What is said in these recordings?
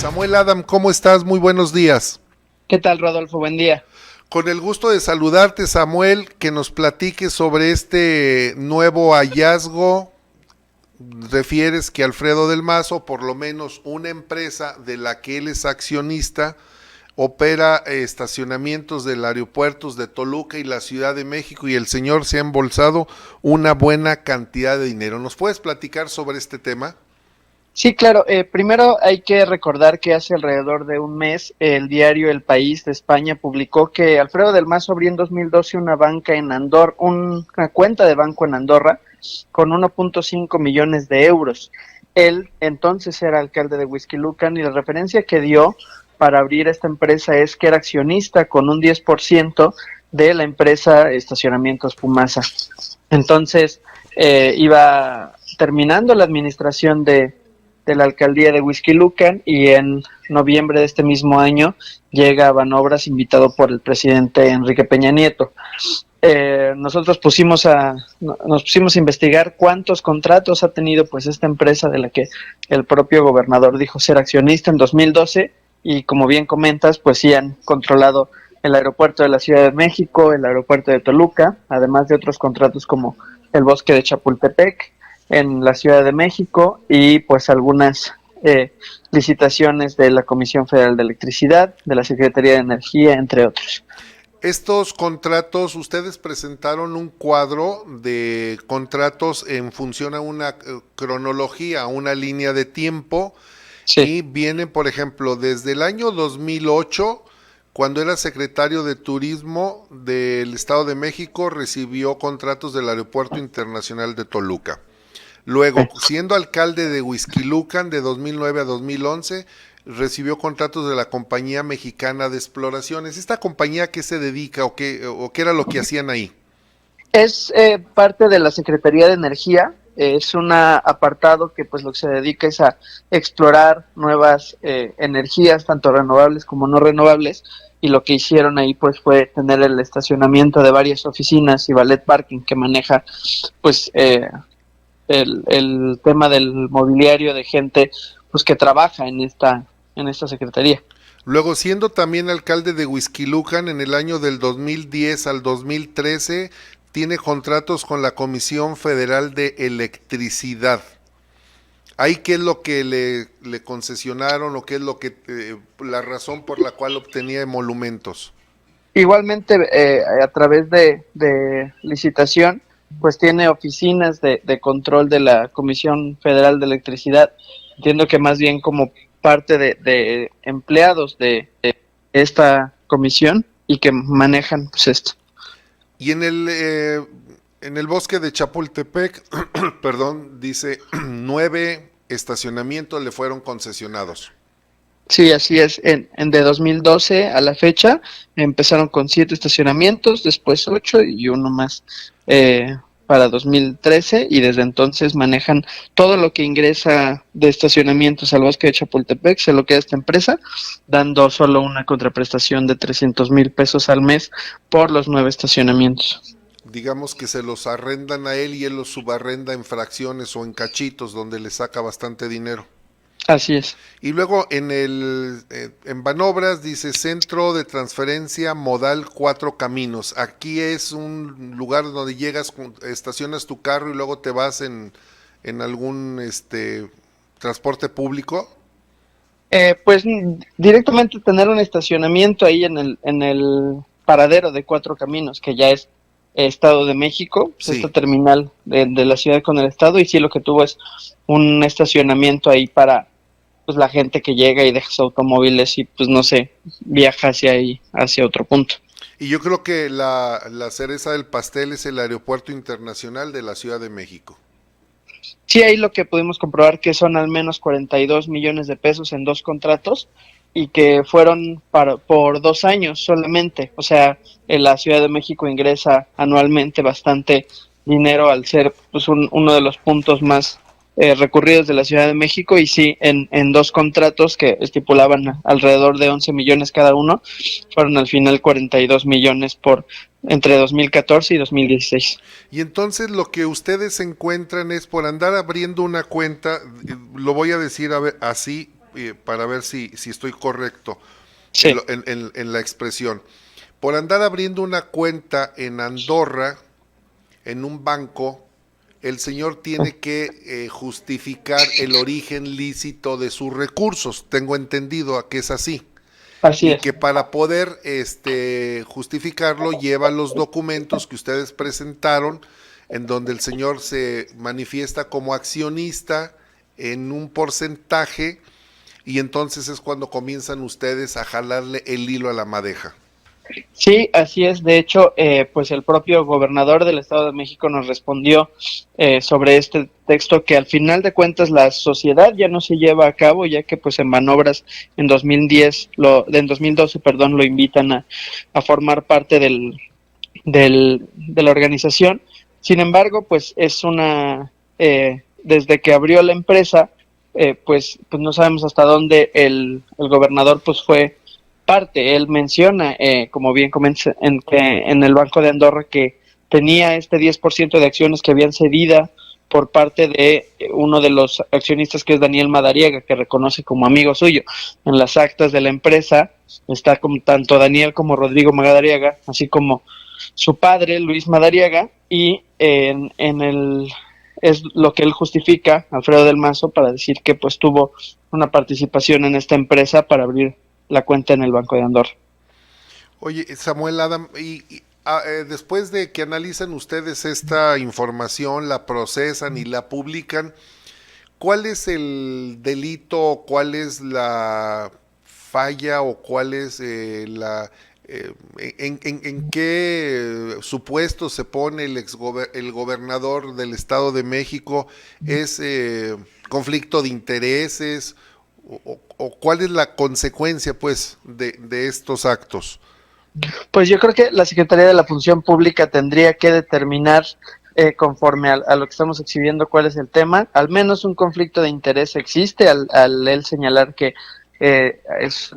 Samuel Adam, ¿cómo estás? Muy buenos días. ¿Qué tal, Rodolfo? Buen día. Con el gusto de saludarte, Samuel, que nos platiques sobre este nuevo hallazgo. Refieres que Alfredo del Mazo, por lo menos una empresa de la que él es accionista, opera estacionamientos del aeropuertos de Toluca y la Ciudad de México, y el señor se ha embolsado una buena cantidad de dinero. ¿Nos puedes platicar sobre este tema? Sí, claro. Primero hay que recordar que hace alrededor de un mes el diario El País de España publicó que Alfredo del Mazo abrió en 2012 una banca en Andorra, una cuenta de banco en Andorra con 1.5 millones de euros. Él entonces era alcalde de Huixquilucan y la referencia que dio para abrir esta empresa es que era accionista con un 10% de la empresa Estacionamientos Pumasa. Entonces iba terminando la administración de la alcaldía de Huixquilucan y en noviembre de este mismo año llega a Banobras invitado por el presidente Enrique Peña Nieto. Nosotros nos pusimos a investigar cuántos contratos ha tenido pues esta empresa de la que el propio gobernador dijo ser accionista en 2012 y como bien comentas pues sí han controlado el aeropuerto de la Ciudad de México, el aeropuerto de Toluca, además de otros contratos como el bosque de Chapultepec en la Ciudad de México y pues algunas licitaciones de la Comisión Federal de Electricidad, de la Secretaría de Energía, entre otros. Estos contratos, ustedes presentaron un cuadro de contratos en función a una cronología, a una línea de tiempo, Sí. y vienen, por ejemplo, desde el año 2008, cuando era secretario de Turismo del Estado de México, recibió contratos del Aeropuerto Internacional de Toluca. Luego, siendo alcalde de Huixquilucan de 2009 a 2011, recibió contratos de la Compañía Mexicana de Exploraciones. ¿Esta compañía a qué se dedica o qué era lo que hacían ahí? Es parte de la Secretaría de Energía, es un apartado que pues lo que se dedica es a explorar nuevas energías, tanto renovables como no renovables, y lo que hicieron ahí pues fue tener el estacionamiento de varias oficinas y ballet parking que maneja pues el tema del mobiliario de gente pues que trabaja en esta secretaría. Luego, siendo también alcalde de Huixquilucan en el año del 2010 al 2013, tiene contratos con la Comisión Federal de Electricidad. ¿Ahí qué es lo que le concesionaron o qué es lo que la razón por la cual obtenía emolumentos? Igualmente a través de licitación pues tiene oficinas de control de la Comisión Federal de Electricidad. Entiendo que más bien como parte de empleados de esta comisión y que manejan pues esto. Y en el bosque de Chapultepec, perdón, dice 9 estacionamientos le fueron concesionados. Sí, así es. De 2012 a la fecha empezaron con 7 estacionamientos, después 8 y uno más para 2013 y desde entonces manejan todo lo que ingresa de estacionamientos al bosque de Chapultepec, se lo queda esta empresa, dando solo una contraprestación de 300,000 pesos al mes por los 9 estacionamientos. Digamos que se los arrendan a él y él los subarrenda en fracciones o en cachitos donde le saca bastante dinero. Así es. Y luego en Banobras dice Centro de Transferencia Modal Cuatro Caminos. Aquí es un lugar donde llegas, estacionas tu carro y luego te vas en algún transporte público. Pues directamente tener un estacionamiento ahí en el paradero de Cuatro Caminos, que ya es Estado de México, pues esta Sí. terminal de la ciudad con el Estado, y sí lo que tuvo es un estacionamiento ahí para pues la gente que llega y deja sus automóviles y pues no sé, viaja hacia ahí, hacia otro punto. Y yo creo que la cereza del pastel es el Aeropuerto Internacional de la Ciudad de México. Sí, ahí lo que pudimos comprobar que son al menos 42 millones de pesos en 2 contratos y que fueron por 2 años solamente. O sea, en la Ciudad de México ingresa anualmente bastante dinero al ser pues, uno de los puntos más recurridos de la Ciudad de México y sí, en 2 contratos que estipulaban alrededor de 11 millones cada uno, fueron al final 42 millones por entre 2014 y 2016. Y entonces lo que ustedes encuentran es por andar abriendo una cuenta, lo voy a decir así, para ver si estoy correcto Sí, en la expresión. Por andar abriendo una cuenta en Andorra, en un banco, el señor tiene que justificar el origen lícito de sus recursos. Tengo entendido a que es así. así Y es. que para poder justificarlo lleva los documentos que ustedes presentaron, en donde el señor se manifiesta como accionista en un porcentaje, y entonces es cuando comienzan ustedes a jalarle el hilo a la madeja. Sí, así es. De hecho, pues el propio gobernador del Estado de México nos respondió sobre este texto que al final de cuentas la sociedad ya no se lleva a cabo, ya que pues en manobras en 2012, perdón, lo invitan a formar parte de la organización. Sin embargo, pues es desde que abrió la empresa, pues no sabemos hasta dónde el gobernador pues fue parte. Él menciona, como bien comenté, en el Banco de Andorra que tenía este 10% de acciones que habían cedido por parte de uno de los accionistas, que es Daniel Madariaga, que reconoce como amigo suyo. En las actas de la empresa está como tanto Daniel como Rodrigo Madariaga, así como su padre, Luis Madariaga, y es lo que él justifica, Alfredo del Mazo, para decir que pues tuvo una participación en esta empresa para abrir la cuenta en el Banco de Andorra. Oye, Samuel Adam, después de que analizan ustedes esta información, la procesan y la publican, ¿cuál es el delito, cuál es la falla o cuál es en qué supuesto se pone el gobernador del Estado de México? ¿Es conflicto de intereses o cuál es la consecuencia pues de estos actos? Pues yo creo que la Secretaría de la Función Pública tendría que determinar, conforme a lo que estamos exhibiendo, cuál es el tema. Al menos un conflicto de interés existe al él señalar que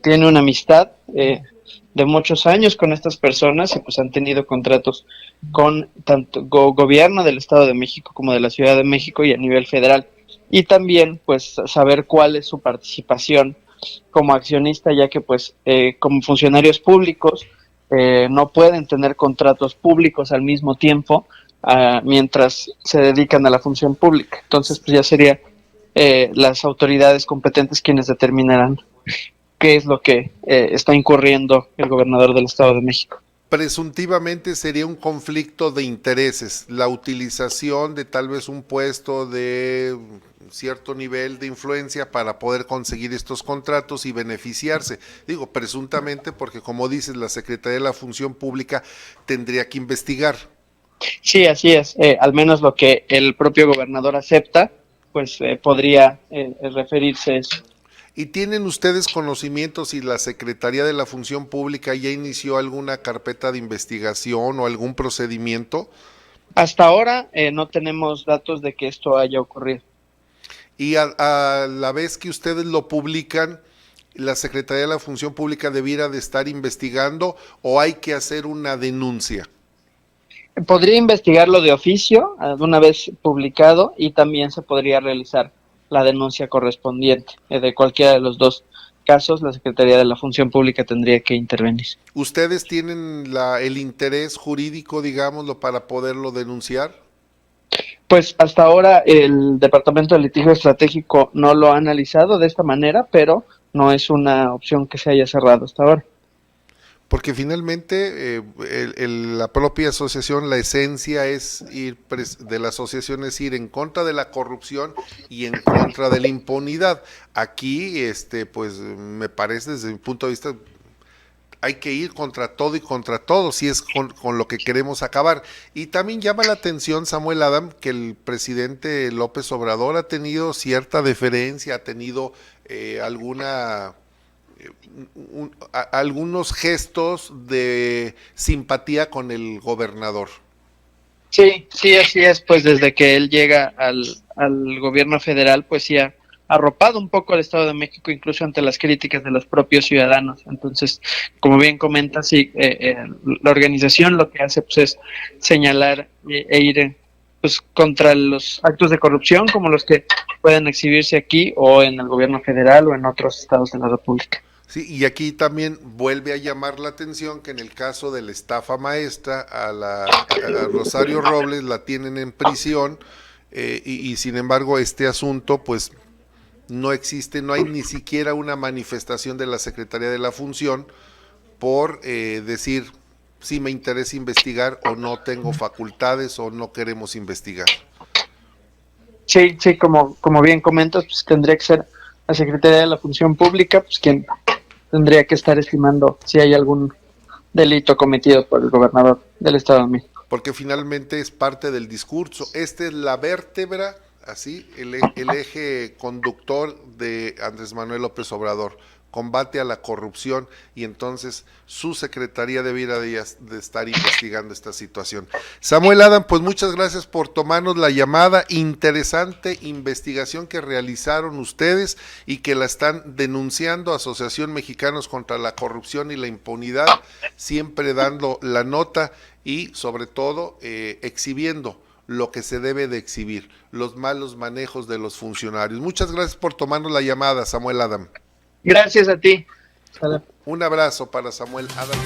tiene una amistad de muchos años con estas personas, y pues han tenido contratos con tanto gobierno del Estado de México como de la Ciudad de México y a nivel federal. Y también pues saber cuál es su participación como accionista, ya que pues como funcionarios públicos no pueden tener contratos públicos al mismo tiempo mientras se dedican a la función pública. Entonces pues ya sería las autoridades competentes quienes determinarán qué es lo que está incurriendo el gobernador del Estado de México. Presuntivamente sería un conflicto de intereses, la utilización de tal vez un puesto de cierto nivel de influencia para poder conseguir estos contratos y beneficiarse. Digo, presuntamente porque como dices, la Secretaría de la Función Pública tendría que investigar. Sí, así es. Al menos lo que el propio gobernador acepta, pues podría referirse a eso. ¿Y tienen ustedes conocimiento si la Secretaría de la Función Pública ya inició alguna carpeta de investigación o algún procedimiento? Hasta ahora no tenemos datos de que esto haya ocurrido. Y a la vez que ustedes lo publican, la Secretaría de la Función Pública debiera de estar investigando o hay que hacer una denuncia. Podría investigarlo de oficio, una vez publicado, y también se podría realizar la denuncia correspondiente. De cualquiera de los dos casos, la Secretaría de la Función Pública tendría que intervenir. ¿Ustedes tienen el interés jurídico, digámoslo, para poderlo denunciar? Pues hasta ahora el Departamento de Litigio Estratégico no lo ha analizado de esta manera, pero no es una opción que se haya cerrado hasta ahora. Porque finalmente la propia asociación, la esencia es de la asociación es ir en contra de la corrupción y en contra de la impunidad. Aquí, pues me parece desde mi punto de vista, hay que ir contra todo y contra todo, si es con lo que queremos acabar. Y también llama la atención, Samuel Adam, que el presidente López Obrador ha tenido cierta deferencia, ha tenido algunos gestos de simpatía con el gobernador. Sí, sí, así es. Pues desde que él llega al gobierno federal, pues sí ha arropado un poco al Estado de México, incluso ante las críticas de los propios ciudadanos. Entonces, como bien comenta, sí, la organización lo que hace pues es señalar e ir pues contra los actos de corrupción como los que pueden exhibirse aquí o en el gobierno federal o en otros estados de la República. Sí, y aquí también vuelve a llamar la atención que en el caso de la estafa maestra a Rosario Robles la tienen en prisión, y sin embargo este asunto pues no existe, no hay ni siquiera una manifestación de la Secretaría de la Función por decir si me interesa investigar o no tengo facultades o no queremos investigar. Sí, sí, como bien comentas, pues tendría que ser la Secretaría de la Función Pública, pues quien tendría que estar estimando si hay algún delito cometido por el gobernador del Estado de México. Porque finalmente es parte del discurso. Esta es la vértebra, así, el eje conductor de Andrés Manuel López Obrador. Combate a la corrupción, y entonces su secretaría debiera de estar investigando esta situación. Samuel Adam, pues muchas gracias por tomarnos la llamada. Interesante investigación que realizaron ustedes y que la están denunciando Asociación Mexicanos contra la Corrupción y la Impunidad, siempre dando la nota y sobre todo exhibiendo lo que se debe de exhibir, los malos manejos de los funcionarios. Muchas gracias por tomarnos la llamada, Samuel Adam. Gracias a ti. Un abrazo para Samuel Adam.